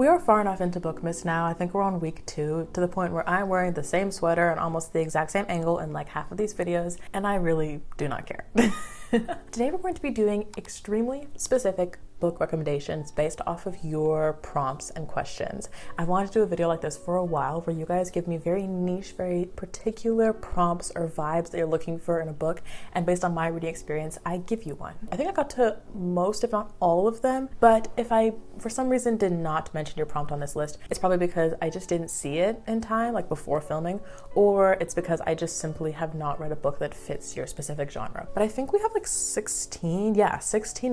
We are far enough into bookmas now. I think we're on week 2 to the point where I'm wearing the same sweater and almost the exact same angle in like half of these videos, and I really do not care. Today we're going to be doing extremely specific book recommendations based off of your prompts and questions. I wanted to do a video like this for a while where you guys give me very niche, very particular prompts or vibes that you're looking for in a book, and based on my reading experience, I give you one. I think I got to most, if not all of them, but if I, for some reason, did not mention your prompt on this list, it's probably because I just didn't see it in time, like before filming, or it's because I just simply have not read a book that fits your specific genre. But I think we have like 16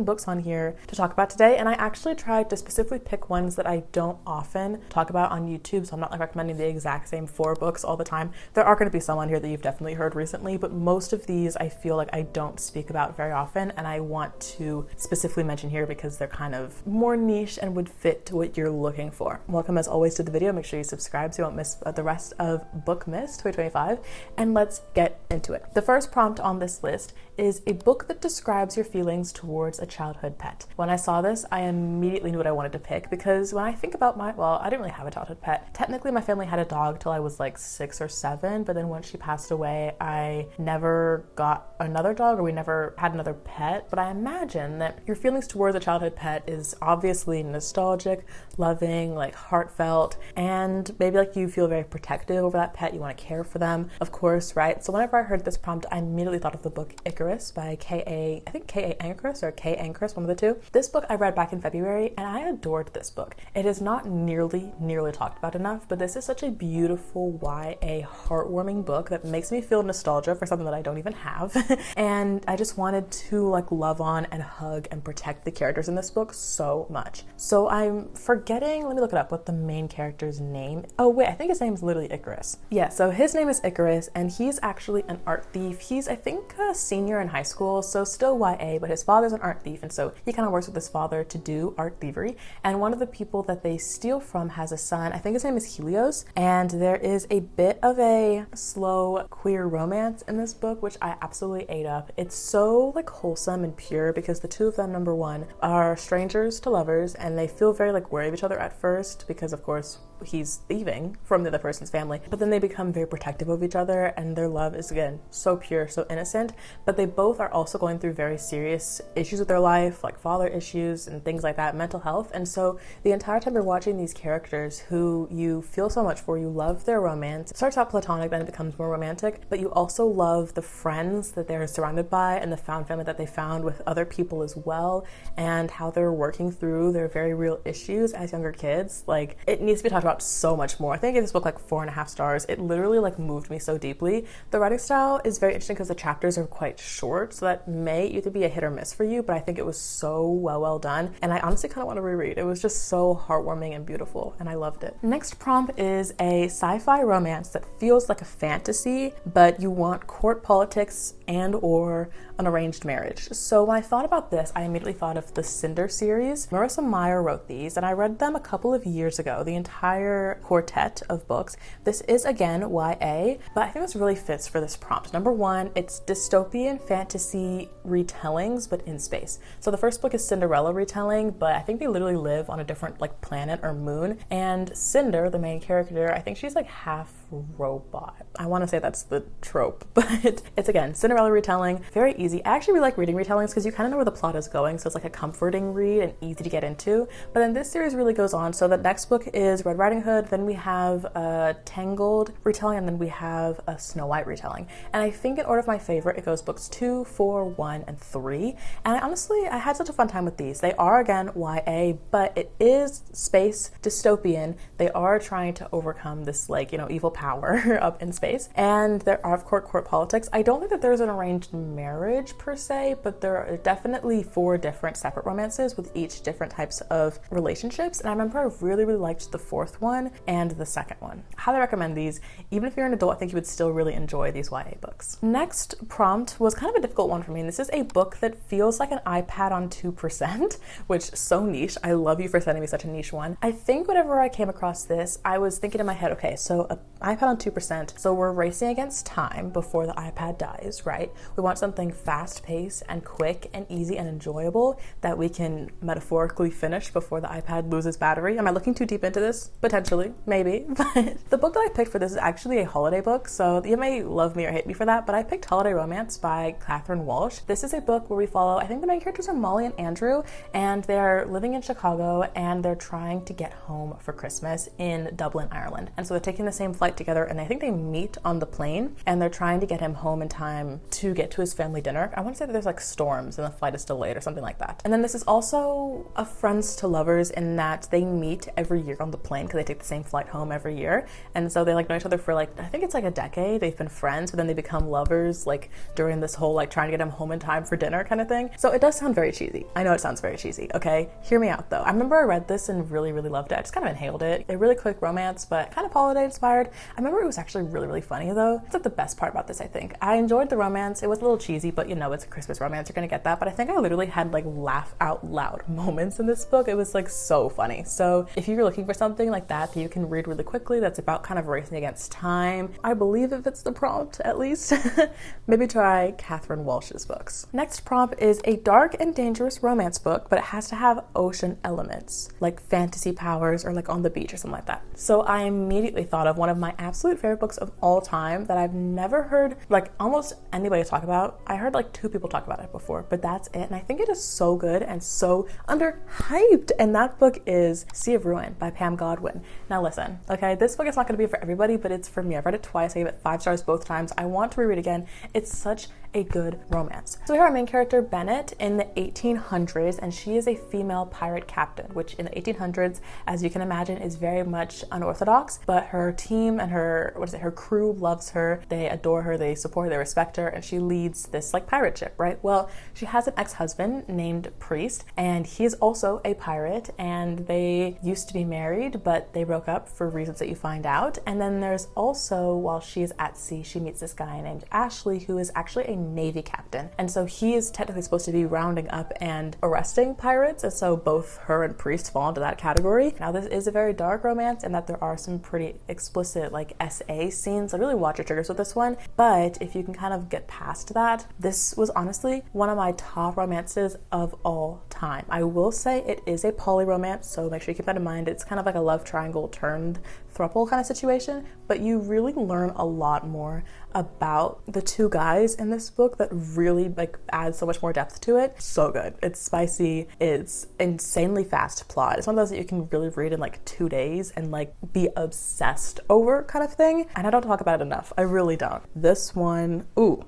books on here to talk about today, and I actually tried to specifically pick ones that I don't often talk about on YouTube, so I'm not like recommending the exact same 4 books all the time. There are going to be some on here that you've definitely heard recently, but most of these I feel like I don't speak about very often, and I want to specifically mention here because they're kind of more niche and would fit to what you're looking for. Welcome as always to the video. Make sure you subscribe so you won't miss the rest of Bookmas 2025, and let's get into it. The first prompt on this list is a book that describes your feelings towards a childhood pet. When I saw this, I immediately knew what I wanted to pick because when I think about I didn't really have a childhood pet. Technically, my family had a dog till I was like 6 or 7, but then once she passed away, I never got another dog, or we never had another pet. But I imagine that your feelings towards a childhood pet is obviously nostalgic, loving, like heartfelt, and maybe like you feel very protective over that pet. You want to care for them, of course, right? So whenever I heard this prompt, I immediately thought of the book Icarus by K.A. Anchoris, one of the two. This book I read back in February, and I adored this book. It is not nearly talked about enough, but this is such a beautiful YA heartwarming book that makes me feel nostalgia for something that I don't even have. And I just wanted to like love on and hug and protect the characters in this book so much. So I'm forgetting, let me look it up, what the main character's name. Oh wait, I think his name is literally Icarus. Yeah, so his name is Icarus, and he's actually an art thief. He's, I think, a senior in high school, so still YA, but his father's an art thief, and so he kind of works with his father to do art thievery. And one of the people that they steal from has a son. I think his name is Helios, and there is a bit of a slow queer romance in this book, which I absolutely ate up. It's so like wholesome and pure because the two of them, number one, are strangers to lovers, and they feel very like wary of each other at first because of course he's thieving from the other person's family, but then they become very protective of each other, and their love is again so pure, so innocent. But they both are also going through very serious issues with their life, like father issues and things like that, mental health. And so the entire time you're watching these characters who you feel so much for, you love their romance. It starts out platonic, then it becomes more romantic, but you also love the friends that they're surrounded by and the found family that they found with other people as well, and how they're working through their very real issues as younger kids. Like, it needs to be talked about so much more. I think I gave this book like 4.5 stars. It literally like moved me so deeply. The writing style is very interesting because the chapters are quite short, so that may either be a hit or miss for you, but I think it was so well done, and I honestly kind of want to reread. It was just so heartwarming and beautiful, and I loved it. Next prompt is a sci-fi romance that feels like a fantasy, but you want court politics and or an arranged marriage. So when I thought about this, I immediately thought of the Cinder series. Marissa Meyer wrote these, and I read them a couple of years ago, the entire quartet of books. This is again YA, but I think this really fits for this prompt. Number one, it's dystopian fantasy retellings, but in space. So the first book is Cinderella retelling, but I think they literally live on a different like planet or moon, and Cinder, the main character, I think she's like half robot. I want to say that's the trope, but it's again Cinderella retelling, very easy. I actually really like reading retellings because you kind of know where the plot is going, so it's like a comforting read and easy to get into. But then this series really goes on. So the next book is Red Riding Hood, then we have a Tangled retelling, and then we have a Snow White retelling. And I think in order of my favorite, it goes books 2, 4, 1, and 3. And I had such a fun time with these. They are again YA, but it is space dystopian. They are trying to overcome this like, you know, evil power up in space, and there are of course court politics. I don't think that there's an arranged marriage per se, but there are definitely 4 different separate romances with each different types of relationships, and I remember I really liked the 4th one and the 2nd one. I highly recommend these. Even if you're an adult, I think you would still really enjoy these YA books. Next prompt was kind of a difficult one for me, and this is a book that feels like an iPad on 2%, which is so niche. I love you for sending me such a niche one. I think whenever I came across this, I was thinking in my head, okay, so an iPad on 2%, so we're racing against time before the iPad dies, right? right? We want something fast-paced and quick and easy and enjoyable that we can metaphorically finish before the iPad loses battery. Am I looking too deep into this? Potentially, maybe. But the book that I picked for this is actually a holiday book, so you may love me or hate me for that, but I picked Holiday Romance by Catherine Walsh. This is a book where we follow, I think the main characters are Molly and Andrew, and they're living in Chicago and they're trying to get home for Christmas in Dublin, Ireland. And so they're taking the same flight together, and I think they meet on the plane, and they're trying to get him home in time to get to his family dinner. I want to say that there's like storms and the flight is delayed or something like that. And then this is also a friends to lovers in that they meet every year on the plane because they take the same flight home every year. And so they like know each other for like, I think it's like a decade. They've been friends, but then they become lovers like during this whole like trying to get him home in time for dinner kind of thing. So it does sound very cheesy. I know it sounds very cheesy, okay? Hear me out though. I remember I read this and really, really loved it. I just kind of inhaled it. A really quick romance, but kind of holiday inspired. I remember it was actually really, really funny though. It's like the best part about this, I think. I enjoyed the romance. It was a little cheesy, but you know, it's a Christmas romance. You're gonna get that. But I think I literally had like laugh out loud moments in this book. It was like so funny. So if you're looking for something like that you can read really quickly, that's about kind of racing against time, I believe if it's the prompt at least, maybe try Catherine Walsh's books. Next prompt is a dark and dangerous romance book, but it has to have ocean elements, like fantasy powers or like on the beach or something like that. So I immediately thought of one of my absolute favorite books of all time that I've never heard like almost anybody talk about. I heard like 2 people talk about it before, but that's it. And I think it is so good and so underhyped. And that book is Sea of Ruin by Pam Godwin. Now listen, okay, this book is not going to be for everybody, but it's for me. I've read it twice. I gave it 5 stars both times. I want to reread it again. It's such a good romance. So we have our main character Bennett in the 1800s, and she is a female pirate captain, which in the 1800s, as you can imagine, is very much unorthodox, but her team and her crew loves her. They adore her, they support her, they respect her, and she leads this like pirate ship, right? Well, she has an ex-husband named Priest, and he is also a pirate, and they used to be married, but they broke up for reasons that you find out. And then there's also, while she is at sea, she meets this guy named Ashley, who is actually a Navy captain. And so he is technically supposed to be rounding up and arresting pirates, and so both her and Priest fall into that category. Now this is a very dark romance in that there are some pretty explicit like SA scenes, so really watch your triggers with this one. But if you can kind of get past that, this was honestly one of my top romances of all time. I will say it is a poly romance, so make sure you keep that in mind. It's kind of like a love triangle turned throuple kind of situation, but you really learn a lot more about the 2 guys in this book that really like adds so much more depth to it. So good. It's spicy. It's insanely fast plot. It's one of those that you can really read in like 2 days and like be obsessed over kind of thing. And I don't talk about it enough. I really don't. This one, ooh,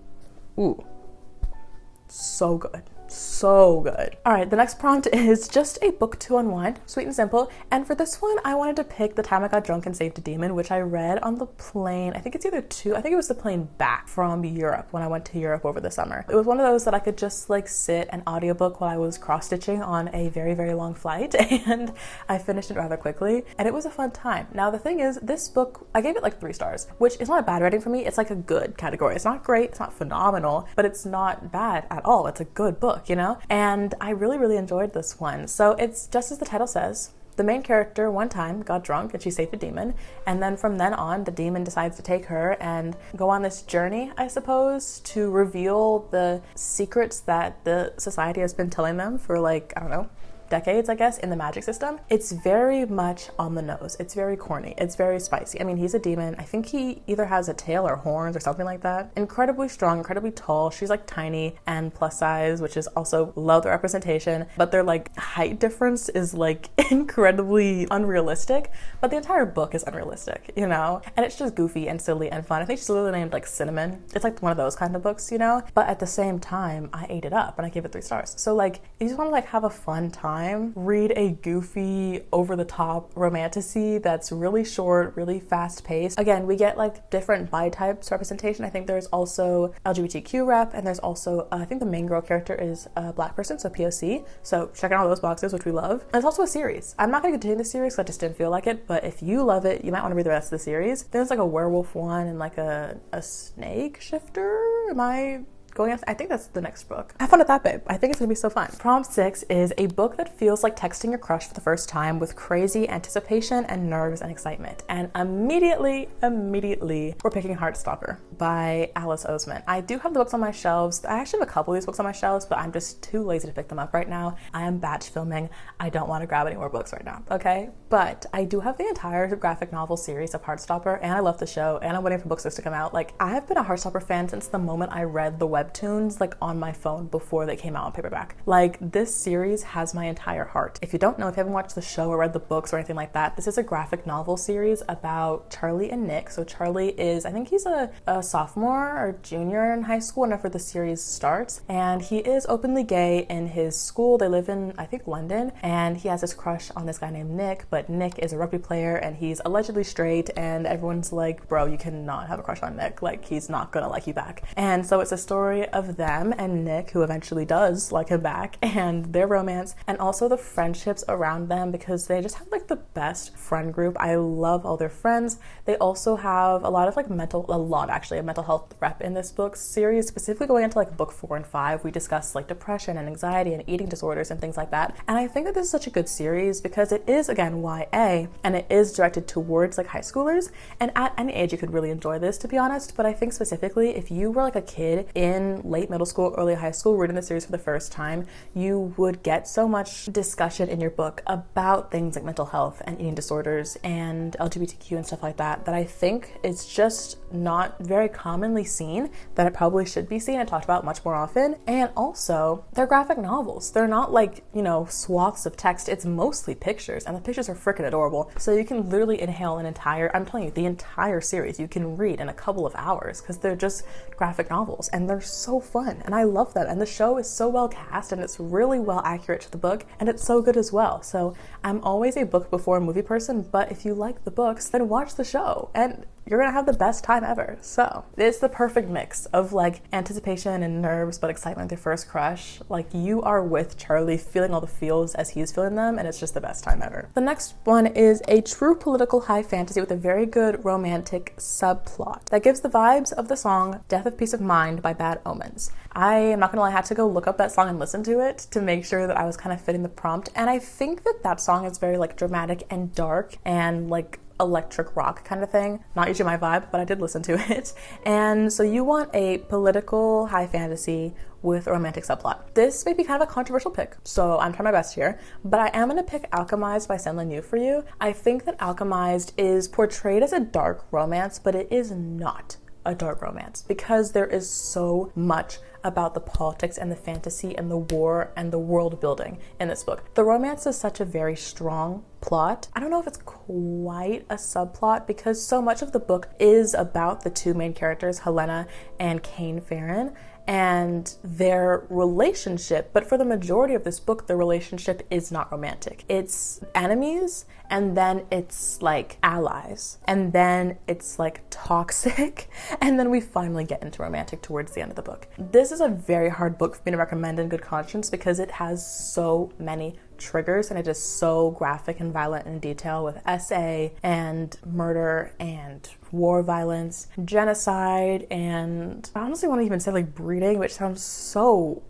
so good. So good. All right, the next prompt is just a book to unwind, sweet and simple. And for this one, I wanted to pick The Time I Got Drunk and Saved a Demon, which I read on the plane. I think it's either 2, I think it was the plane back from Europe when I went to Europe over the summer. It was one of those that I could just like sit and audiobook while I was cross-stitching on a very, very long flight, and I finished it rather quickly, and it was a fun time. Now, the thing is, this book, I gave it like 3 stars, which is not a bad rating for me. It's like a good category. It's not great, it's not phenomenal, but it's not bad at all. It's a good book, you know? And I really, really enjoyed this one. So it's just as the title says. The main character one time got drunk and she saved a demon, and then from then on the demon decides to take her and go on this journey, I suppose, to reveal the secrets that the society has been telling them for like, I don't know, decades, I guess, in the magic system. It's very much on the nose. It's very corny. It's very spicy. I mean, he's a demon. I think he either has a tail or horns or something like that. Incredibly strong, incredibly tall. She's like tiny and plus size, which is also love the representation, but their like height difference is like incredibly unrealistic, but the entire book is unrealistic, you know? And it's just goofy and silly and fun. I think she's literally named like Cinnamon. It's like one of those kind of books, you know? But at the same time, I ate it up and I gave it 3 stars. So like, if you just want to like have a fun time, read a goofy, over-the-top romantasy that's really short, really fast-paced. Again, we get like different bi types representation. I think there's also LGBTQ rep, and there's also, I think the main girl character is a Black person, so POC. So check out all those boxes, which we love. And it's also a series. I'm not going to continue the series because I just didn't feel like it, but if you love it, you might want to read the rest of the series. There's like a werewolf one and like a snake shifter. Am I I think that's the next book. Have fun with that, babe. I think it's gonna be so fun. Prompt 6 is a book that feels like texting your crush for the first time with crazy anticipation and nerves and excitement. And immediately, we're picking Heartstopper by Alice Oseman. I do have the books on my shelves. I actually have a couple of these books on my shelves, but I'm just too lazy to pick them up right now. I am batch filming. I don't want to grab any more books right now, okay? But I do have the entire graphic novel series of Heartstopper, and I love the show, and I'm waiting for book 6 to come out. Like, I have been a Heartstopper fan since the moment I read the webtoons, like, on my phone before they came out on paperback. Like, this series has my entire heart. If you don't know, if you haven't watched the show or read the books or anything like that, this is a graphic novel series about Charlie and Nick. So Charlie is, I think he's a sophomore or junior in high school whenever the series starts, and he is openly gay in his school. They live in, I think, London, and he has this crush on this guy named Nick, but Nick is a rugby player and he's allegedly straight, and everyone's like, bro, you cannot have a crush on Nick, like, he's not gonna like you back. And so it's a story of them and Nick, who eventually does like him back, and their romance, and also the friendships around them, because they just have like the best friend group. I love all their friends. They also have a lot of mental health rep in this book series, specifically going into like book 4 and 5. We discuss like depression and anxiety and eating disorders and things like that. And I think that this is such a good series because it is, again, YA, and it is directed towards like high schoolers, and at any age you could really enjoy this, to be honest. But I think specifically if you were like a kid in late middle school, early high school, reading the series for the first time, you would get so much discussion in your book about things like mental health and eating disorders and LGBTQ and stuff like that, that I think it's just not very commonly seen, that it probably should be seen and talked about much more often. And also, they're graphic novels. They're not like, swaths of text. It's mostly pictures, and the pictures are freaking adorable. So you can literally inhale I'm telling you, the entire series you can read in a couple of hours, because they're just graphic novels and they're so fun, and I love them. And the show is so well cast, and it's really well accurate to the book, and it's so good as well. So I'm always a book before movie person, but if you like the books, then watch the show and you're gonna have the best time ever. So it's the perfect mix of like anticipation and nerves, but excitement with your first crush. Like, you are with Charlie, feeling all the feels as he's feeling them, and it's just the best time ever. The next one is a true political high fantasy with a very good romantic subplot that gives the vibes of the song Death of Peace of Mind by Bad Omens. I am not gonna lie, I had to go look up that song and listen to it to make sure that I was kind of fitting the prompt, and I think that song is very like dramatic and dark and like electric rock kind of thing. Not usually my vibe, but I did listen to it. And so you want a political high fantasy with a romantic subplot. This may be kind of a controversial pick, so I'm trying my best here, but I am going to pick Alchemized by Senlin Yu for you. I think that Alchemized is portrayed as a dark romance, but it is not a dark romance, because there is so much about the politics and the fantasy and the war and the world building in this book. The romance is such a very strong plot. I don't know if it's quite a subplot, because so much of the book is about the two main characters, Helena and Cain Farron, and their relationship. But for the majority of this book, the relationship is not romantic. It's enemies, and then it's like allies, and then it's like toxic, and then we finally get into romantic towards the end of the book. This is a very hard book for me to recommend in good conscience, because it has so many triggers, and it is so graphic and violent in detail, with SA and murder and war violence, genocide, and I honestly want to even say like breeding, which sounds so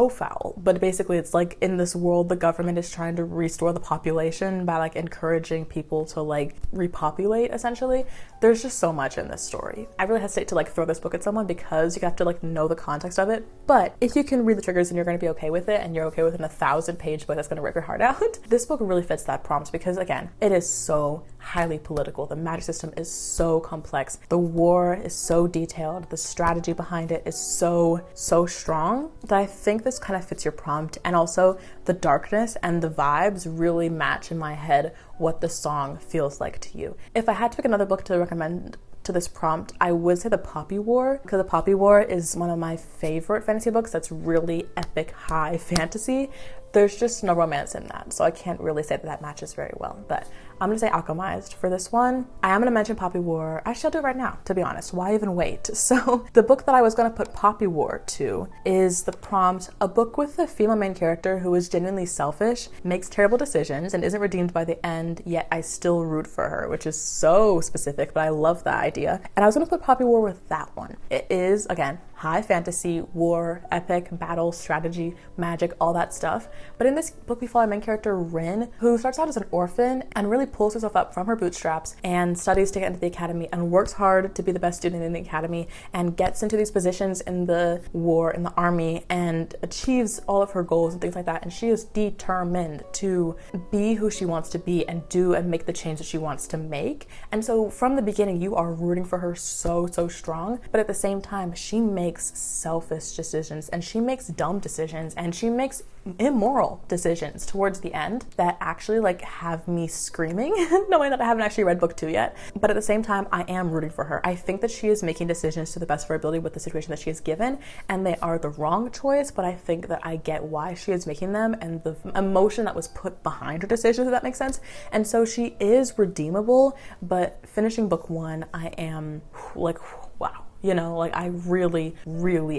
foul. But basically it's like, in this world, the government is trying to restore the population by like encouraging people to like repopulate, essentially. There's just so much in this story. I really hesitate to like throw this book at someone, because you have to like know the context of it. But if you can read the triggers and you're going to be okay with it, and you're okay with an 1,000-page book that's going to rip your heart out, this book really fits that prompt, because again, it is so highly political. The magic system is so complex. The war is so detailed. The strategy behind it is so strong, that I think this kind of fits your prompt. And also the darkness and the vibes really match in my head what the song feels like to you. If I had to pick another book to recommend to this prompt, I would say The Poppy War, because The Poppy War is one of my favorite fantasy books that's really epic high fantasy. There's just no romance in that, so I can't really say that matches very well, but I'm gonna say alchemized for this one. I am gonna mention Poppy War. I shall do it right now, to be honest. Why even wait? So the book that I was gonna put Poppy War to is the prompt, a book with a female main character who is genuinely selfish, makes terrible decisions, and isn't redeemed by the end, yet I still root for her, which is so specific, but I love that idea. And I was gonna put Poppy War with that one. It is, again, high fantasy, war, epic, battle, strategy, magic, all that stuff. But in this book, we follow our main character, Rin, who starts out as an orphan and really pulls herself up from her bootstraps and studies to get into the academy and works hard to be the best student in the academy and gets into these positions in the war, in the army, and achieves all of her goals and things like that. And she is determined to be who she wants to be and do and make the change that she wants to make. And so from the beginning, you are rooting for her so strong, but at the same time, she makes selfish decisions and she makes dumb decisions and she makes immoral decisions towards the end that actually like have me screaming, knowing that I haven't actually read book 2 yet. But at the same time, I am rooting for her. I think that she is making decisions to the best of her ability with the situation that she is given, and they are the wrong choice, but I think that I get why she is making them and the emotion that was put behind her decisions, if that makes sense. And so she is redeemable, but finishing book 1, I am like, wow. You know, like I really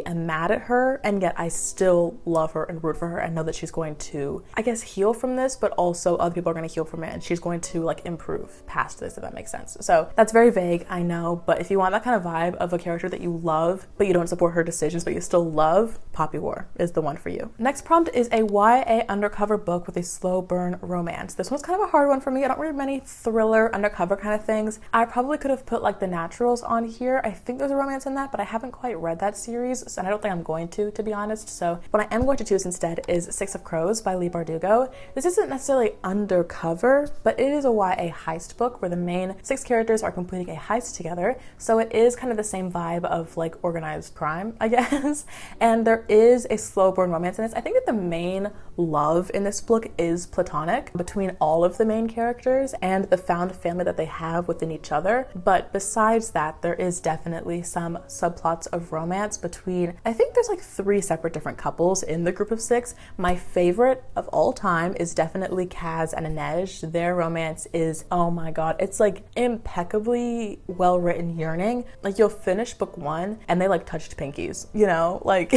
am mad at her, and yet I still love her and root for her and know that she's going to, I guess, heal from this, but also other people are going to heal from it and she's going to like improve past this, if that makes sense. So that's very vague, I know, but if you want that kind of vibe of a character that you love, but you don't support her decisions, but you still love, Poppy War is the one for you. Next prompt is a YA undercover book with a slow burn romance. This one's kind of a hard one for me. I don't read many thriller undercover kind of things. I probably could have put like The Naturals on here. I think there's a romance in that, but I haven't quite read that series, and I don't think I'm going to be honest. So what I am going to choose instead is 6 of Crows by Leigh Bardugo. This isn't necessarily undercover, but it is a YA heist book where the main 6 characters are completing a heist together. So it is kind of the same vibe of like organized crime, I guess. And there is a slow burn romance in this. I think that the main love in this book is platonic between all of the main characters and the found family that they have within each other. But besides that, there is definitely some subplots of romance between, I think there's like 3 separate different couples in the group of 6. My favorite of all time is definitely Kaz and Inej. Their romance is, oh my god, it's like impeccably well written yearning. Like you'll finish book 1 and they like touched pinkies, you know, like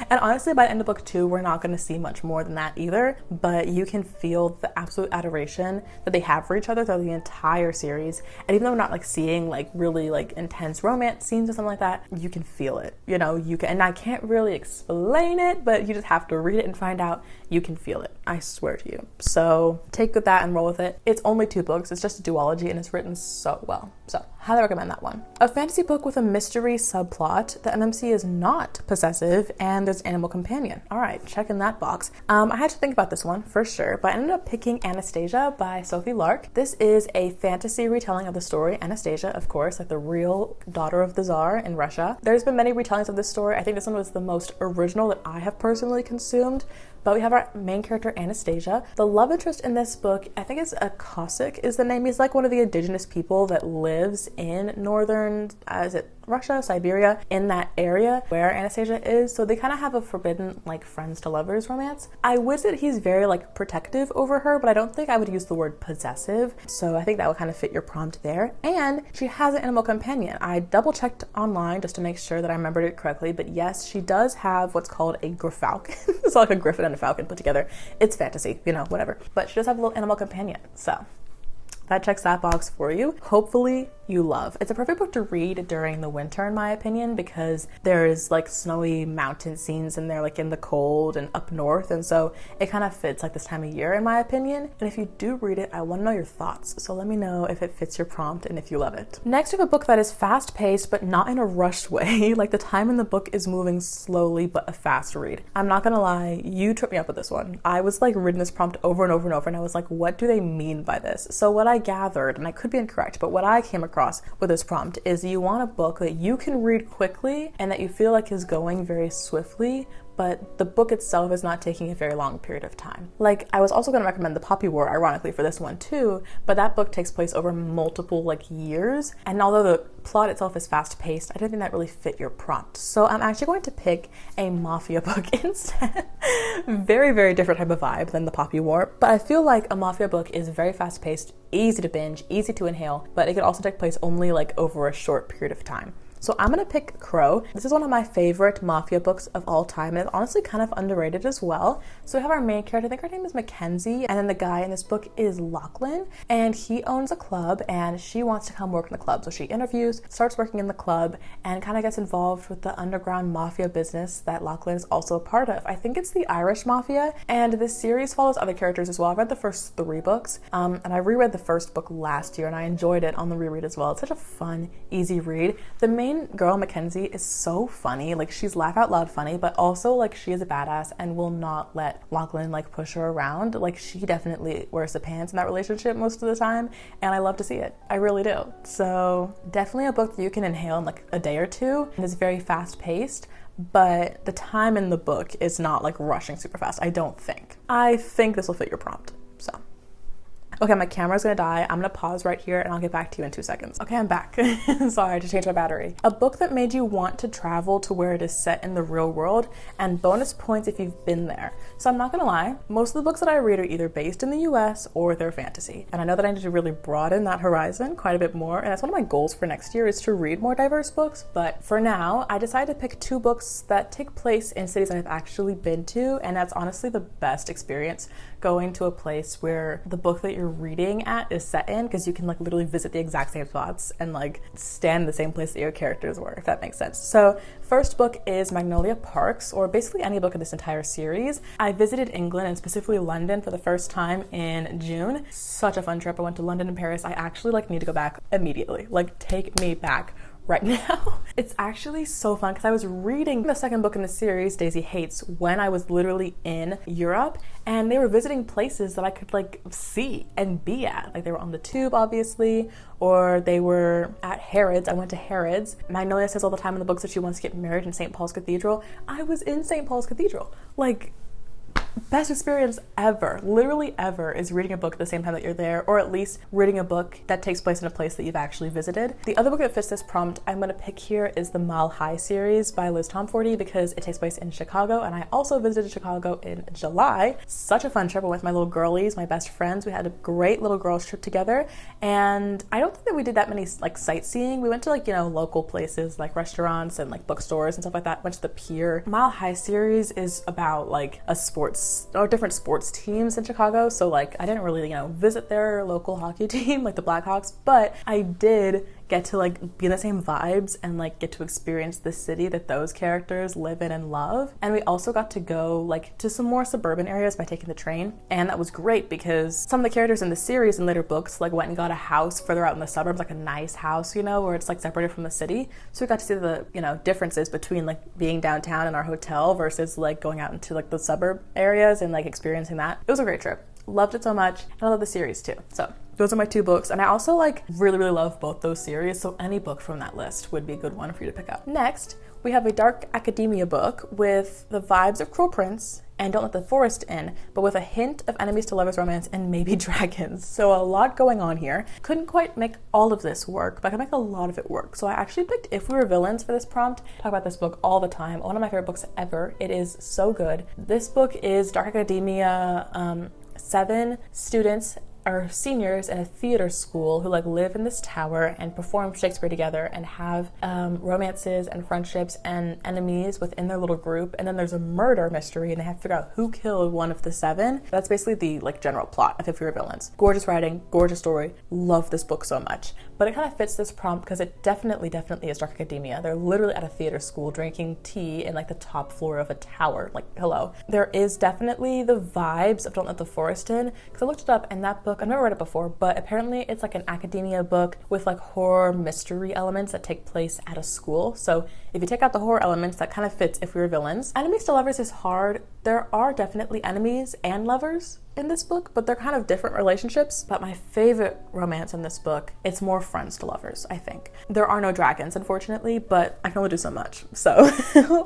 and honestly by the end of book 2 we're not going to see much more than that either, but you can feel the absolute adoration that they have for each other throughout the entire series. And even though we're not like seeing like really like intense romance scenes or something like that, you can feel it, you know, you can, and I can't really explain it, but you just have to read it and find out. You can feel it, I swear to you. So take with that and roll with it. It's only 2 books, it's just a duology, and it's written so well. So highly recommend that one. A fantasy book with a mystery subplot. The MMC is not possessive and there's animal companion. All right, check in that box. I had to think about this one for sure, but I ended up picking Anastasia by Sophie Lark. This is a fantasy retelling of the story Anastasia, of course, like the real daughter of the Tsar in Russia. There's been many retellings of this story. I think this one was the most original that I have personally consumed. But we have our main character, Anastasia. The love interest in this book, I think it's a Cossack is the name. He's like one of the indigenous people that lives in northern, is it Russia, Siberia, in that area where Anastasia is. So they kind of have a forbidden like friends to lovers romance. I would say that he's very like protective over her, but I don't think I would use the word possessive. So I think that would kind of fit your prompt there. And she has an animal companion. I double checked online just to make sure that I remembered it correctly, but yes, she does have what's called a griffalcon. It's like a griffin and a falcon put together. It's fantasy, you know, whatever. But she does have a little animal companion. So that checks that box for you. Hopefully you love. It's a perfect book to read during the winter, in my opinion, because there is like snowy mountain scenes and they're like in the cold and up north. And so it kind of fits like this time of year, in my opinion. And if you do read it, I want to know your thoughts. So let me know if it fits your prompt and if you love it. Next, we have a book that is fast paced, but not in a rushed way. Like the time in the book is moving slowly, but a fast read. I'm not gonna lie, you tripped me up with this one. I was like reading this prompt over and over and over, and I was like, what do they mean by this? So what I gathered, and I could be incorrect, but what I came across with this prompt is you want a book that you can read quickly and that you feel like is going very swiftly, but the book itself is not taking a very long period of time. Like, I was also going to recommend The Poppy War, ironically, for this one too, but that book takes place over multiple years, and although the plot itself is fast-paced, I don't think that really fit your prompt. So I'm actually going to pick a mafia book instead. Very, very different type of vibe than The Poppy War, but I feel like a mafia book is very fast-paced, easy to binge, easy to inhale, but it could also take place only over a short period of time. So I'm gonna pick Crow. This is one of my favorite mafia books of all time, and it's honestly kind of underrated as well. So we have our main character, I think her name is Mackenzie, and then the guy in this book is Lachlan, and he owns a club and she wants to come work in the club. So she interviews, starts working in the club, and kind of gets involved with the underground mafia business that Lachlan is also a part of. I think it's the Irish Mafia, and this series follows other characters as well. I've read the first 3 books, and I reread the first book last year, and I enjoyed it on the reread as well. It's such a fun, easy read. The main girl, Mackenzie, is so funny. She's laugh out loud funny, but also she is a badass and will not let Lachlan push her around. She definitely wears the pants in that relationship most of the time, and I love to see it. I really do. So definitely a book that you can inhale in a day or two, and it's very fast paced, but the time in the book is not rushing super fast, I don't think. I think this will fit your prompt, so. Okay, my camera's gonna die. I'm gonna pause right here and I'll get back to you in 2 seconds. Okay, I'm back. Sorry, I had to change my battery. A book that made you want to travel to where it is set in the real world, and bonus points if you've been there. So I'm not gonna lie, most of the books that I read are either based in the US or they're fantasy. And I know that I need to really broaden that horizon quite a bit more, and that's one of my goals for next year, is to read more diverse books. But for now, I decided to pick 2 books that take place in cities that I've actually been to, and that's honestly the best experience, going to a place where the book that you're reading at is set in, because you can literally visit the exact same spots and stand in the same place that your characters were, if that makes sense. So first book is Magnolia Parks, or basically any book in this entire series. I visited England and specifically London for the first time in June. Such a fun trip. I went to London and Paris. I actually need to go back immediately. Take me back right now. It's actually so fun because I was reading the second book in the series, Daisy Hates, when I was literally in Europe, and they were visiting places that I could see and be at. They were on the tube, obviously, or they were at Harrods. I went to Harrods. Magnolia says all the time in the books that she wants to get married in St. Paul's Cathedral. I was in St. Paul's Cathedral. Best experience ever, literally ever, is reading a book at the same time that you're there, or at least reading a book that takes place in a place that you've actually visited. The other book that fits this prompt I'm going to pick here is the Mile High series by Liz Tomforty, because it takes place in Chicago, and I also visited Chicago in July. Such a fun trip. I went with my little girlies, my best friends. We had a great little girls trip together, and I don't think that we did that many sightseeing. We went to local places like restaurants and bookstores and stuff like that. Went to the pier. Mile High series is about a sports or different sports teams in Chicago, so I didn't really visit their local hockey team the Blackhawks, but I did get to be in the same vibes and get to experience the city that those characters live in and love. And we also got to go to some more suburban areas by taking the train, and that was great because some of the characters in the series and later books went and got a house further out in the suburbs, a nice house, where it's separated from the city. So we got to see the differences between being downtown in our hotel versus going out into the suburb areas and experiencing that. It was a great trip. Loved it so much, and I love the series too. So those are my 2 books, and I also really, really love both those series, so any book from that list would be a good one for you to pick up. Next, we have a dark academia book with the vibes of Cruel Prince and Don't Let the Forest In, but with a hint of enemies to lovers romance and maybe dragons. So a lot going on here. Couldn't quite make all of this work, but I could make a lot of it work. So I actually picked If We Were Villains for this prompt. I talk about this book all the time. One of my favorite books ever. It is so good. This book is dark academia. 7 students are seniors in a theater school who live in this tower and perform Shakespeare together and have romances and friendships and enemies within their little group. And then there's a murder mystery and they have to figure out who killed one of the 7. That's basically the general plot of If We Were Villains. Gorgeous writing, gorgeous story. Love this book so much. But it kind of fits this prompt because it definitely is dark academia. They're literally at a theater school drinking tea in the top floor of a tower. Hello. There is definitely the vibes of Don't Let the Forest In, because I looked it up and that book book. I've never read it before, but apparently it's like an academia book with like horror mystery elements that take place at a school. So if you take out the horror elements, that kind of fits if we were villains. Enemies to lovers is hard. There are definitely enemies and lovers in this book, but they're kind of different relationships. But my favorite romance in this book, it's more friends to lovers, I think. There are no dragons, unfortunately, but I can only do so much. So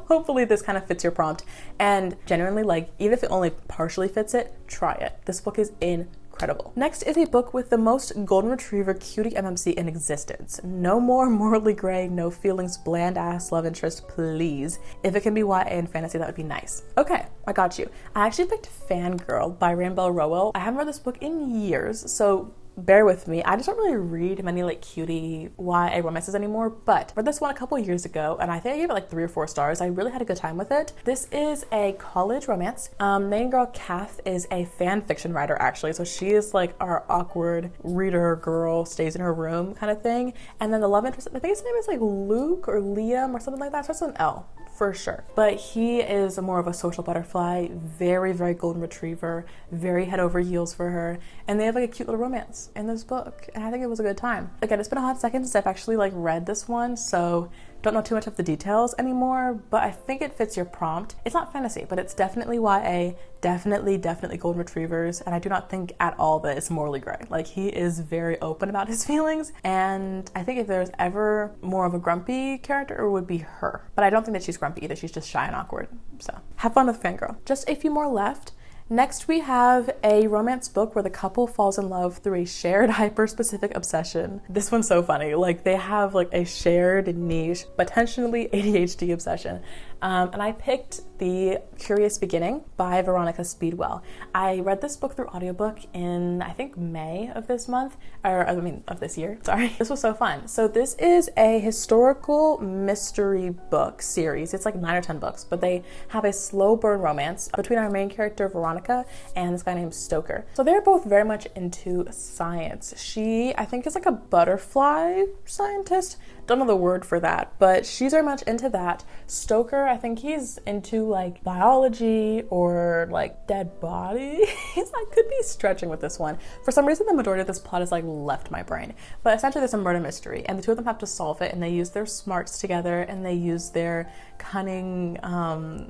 hopefully this kind of fits your prompt. And genuinely, like, even if it only partially fits it, try it. This book is incredible. Next is a book with the most golden retriever cutie MMC in existence. No more morally gray, no feelings, bland ass love interest, please. If it can be YA and fantasy, that would be nice. Okay, I got you. I actually picked Fangirl by Rainbow Rowell. I haven't read this book in years, so bear with me. I just don't really read many like cutie YA romances anymore, but read this one a couple years ago and I think I gave it like 3 or 4 stars. I really had a good time with it. This is a college romance. Main girl Kath is a fan fiction writer actually, so she is like our awkward reader girl, stays in her room kind of thing. And then the love interest, I think his name is like Luke or Liam or something like that, starts with an L. For sure. But he is more of a social butterfly, very, very golden retriever, very head over heels for her. And they have like a cute little romance in this book. And I think it was a good time. Again, it's been a hot second since I've actually like read this one, so don't know too much of the details anymore, but I think it fits your prompt. It's not fantasy, but it's definitely YA, definitely golden retrievers, and I do not think at all that it's morally gray. Like, he is very open about his feelings, and I think if there's ever more of a grumpy character, it would be her. But I don't think that she's grumpy either, she's just shy and awkward. So have fun with Fangirl. Just a few more left. Next, we have a romance book where the couple falls in love through a shared hyper-specific obsession. This one's so funny. Like, they have like a shared niche, potentially ADHD obsession. And I picked The Curious Beginning by Veronica Speedwell. I read this book through audiobook in, I think, May of this month, of this year, sorry. This was so fun. So this is a historical mystery book series. It's like 9 or 10 books, but they have a slow burn romance between our main character, Veronica, and this guy named Stoker. So they're both very much into science. She, I think, is like a butterfly scientist. Don't know the word for that, but she's very much into that. Stoker, I think he's into like biology or like dead bodies. I could be stretching with this one. For some reason, the majority of this plot has like left my brain, but essentially there's a murder mystery and the two of them have to solve it, and they use their smarts together and they use their cunning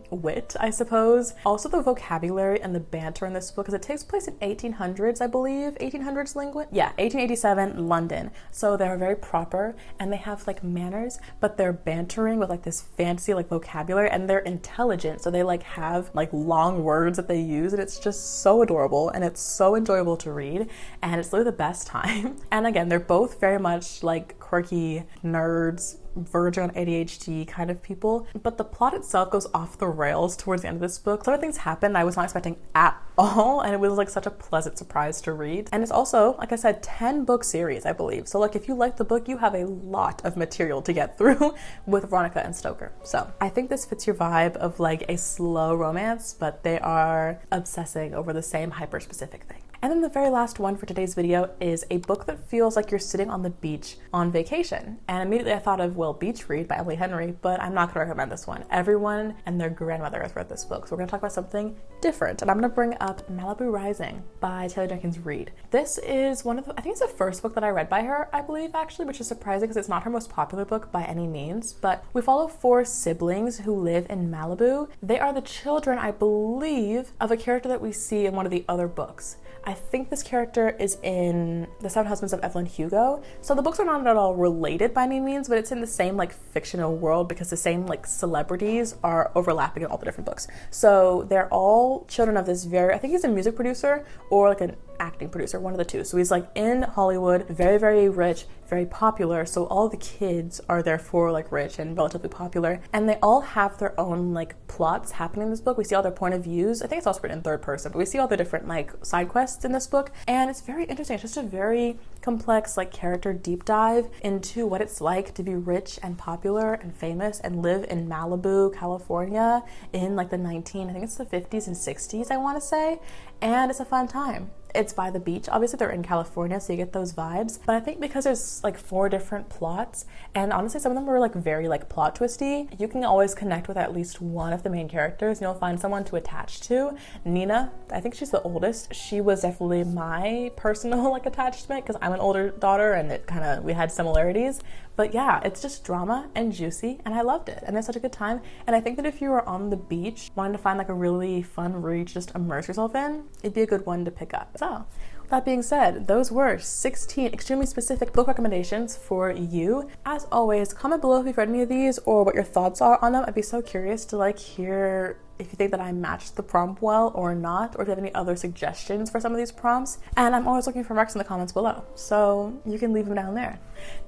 wit, I suppose. Also the vocabulary and the banter in this book, because it takes place in 1800s, I believe, 1800s language. Yeah, 1887 London. So they're very proper and they have like manners, but they're bantering with like this fancy like vocabulary, and they're intelligent, so they like have like long words that they use, and it's just so adorable and it's so enjoyable to read, and it's literally the best time. And again, they're both very much like quirky nerds, verging on ADHD kind of people, but the plot itself goes off the rails towards the end of this book. Some things happen I was not expecting at all, and it was like such a pleasant surprise to read. And it's also, like I said, 10 book series, I believe. So like if you like the book, you have a lot of material to get through with Veronica and Stoker. So I think this fits your vibe of like a slow romance, but they are obsessing over the same hyper-specific thing. And then the very last one for today's video is a book that feels like you're sitting on the beach on vacation. And immediately I thought of, well, Beach Read by Emily Henry, but I'm not going to recommend this one. Everyone and their grandmother has read this book, so we're going to talk about something different. And I'm going to bring up Malibu Rising by Taylor Jenkins Reid. This is one of the, I think it's the first book that I read by her, I believe, actually, which is surprising because it's not her most popular book by any means. But we follow 4 siblings who live in Malibu. They are the children, I believe, of a character that we see in one of the other books. I think this character is in The 7 Husbands of Evelyn Hugo. So the books are not at all related by any means, but it's in the same like fictional world because the same like celebrities are overlapping in all the different books. So they're all children of this very, I think he's a music producer or like an acting producer, one of the two. So he's like in Hollywood, very, very rich, very popular. So all the kids are therefore like rich and relatively popular, and they all have their own like plots happening in this book. We see all their point of views. I think it's also written in third person, but we see all the different like side quests in this book, and it's very interesting. It's just a very complex like character deep dive into what it's like to be rich and popular and famous and live in Malibu, California in like the I think it's the 50s and 60s, I want to say, and it's a fun time. It's by the beach. Obviously they're in California, so you get those vibes. But I think because there's like 4 different plots, and honestly some of them were like very like plot twisty, you can always connect with at least one of the main characters and you'll find someone to attach to. Nina, I think she's the oldest. She was definitely my personal like attachment because I'm an older daughter and we had similarities. But yeah, it's just drama and juicy and I loved it and it's such a good time. And I think that if you were on the beach wanting to find like a really fun read to just immerse yourself in, it'd be a good one to pick up. So that being said, those were 16 extremely specific book recommendations for you. As always, comment below if you've read any of these or what your thoughts are on them. I'd be so curious to like hear if you think that I matched the prompt well or not, or if you have any other suggestions for some of these prompts. And I'm always looking for marks in the comments below, so you can leave them down there.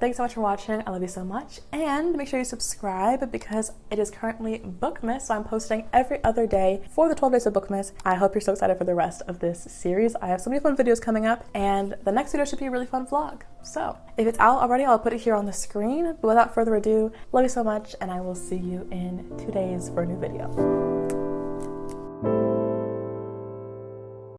Thanks so much for watching. I love you so much. And make sure you subscribe because it is currently Bookmas, so I'm posting every other day for the 12 days of Bookmas. I hope you're so excited for the rest of this series. I have so many fun videos coming up, and the next video should be a really fun vlog. So if it's out already, I'll put it here on the screen. But without further ado, love you so much, and I will see you in 2 days for a new video.